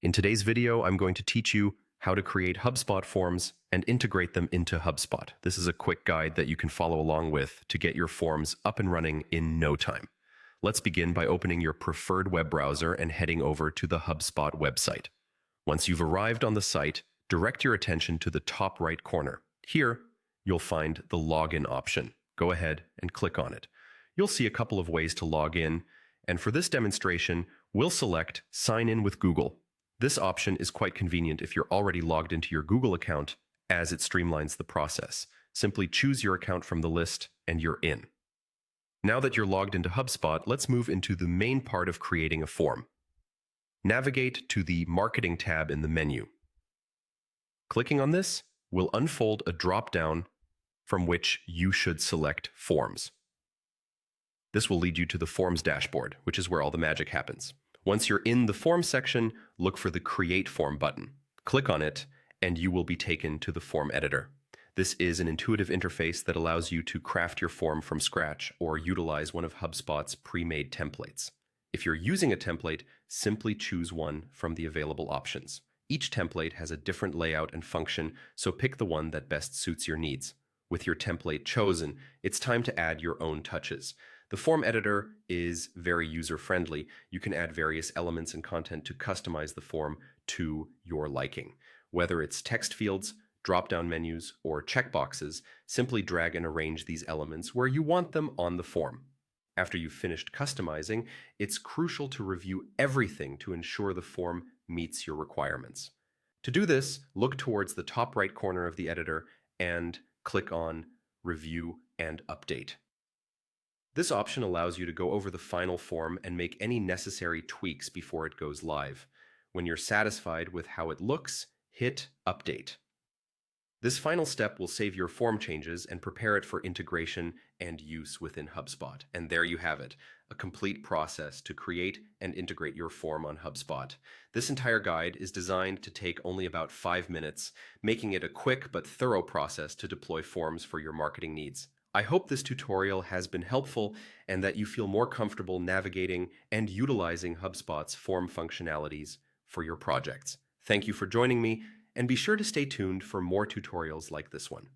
In today's video, I'm going to teach you how to create HubSpot forms and integrate them into HubSpot. This is a quick guide that you can follow along with to get your forms up and running in no time. Let's begin by opening your preferred web browser and heading over to the HubSpot website. Once you've arrived on the site, direct your attention to the top right corner. Here, you'll find the login option. Go ahead and click on it. You'll see a couple of ways to log in, and for this demonstration, we'll select Sign in with Google. This option is quite convenient if you're already logged into your Google account, as it streamlines the process. Simply choose your account from the list and you're in. Now that you're logged into HubSpot, let's move into the main part of creating a form. Navigate to the Marketing tab in the menu. Clicking on this will unfold a drop-down from which you should select Forms. This will lead you to the Forms dashboard, which is where all the magic happens. Once you're in the Form section, look for the Create Form button. Click on it, and you will be taken to the form editor. This is an intuitive interface that allows you to craft your form from scratch or utilize one of HubSpot's pre-made templates. If you're using a template, simply choose one from the available options. Each template has a different layout and function, so pick the one that best suits your needs. With your template chosen, it's time to add your own touches. The form editor is very user-friendly. You can add various elements and content to customize the form to your liking. Whether it's text fields, drop-down menus, or checkboxes, simply drag and arrange these elements where you want them on the form. After you've finished customizing, it's crucial to review everything to ensure the form meets your requirements. To do this, look towards the top right corner of the editor and click on Review and Update. This option allows you to go over the final form and make any necessary tweaks before it goes live. When you're satisfied with how it looks, hit Update. This final step will save your form changes and prepare it for integration and use within HubSpot. And there you have it, a complete process to create and integrate your form on HubSpot. This entire guide is designed to take only about 5 minutes, making it a quick but thorough process to deploy forms for your marketing needs. I hope this tutorial has been helpful and that you feel more comfortable navigating and utilizing HubSpot's form functionalities for your projects. Thank you for joining me, and be sure to stay tuned for more tutorials like this one.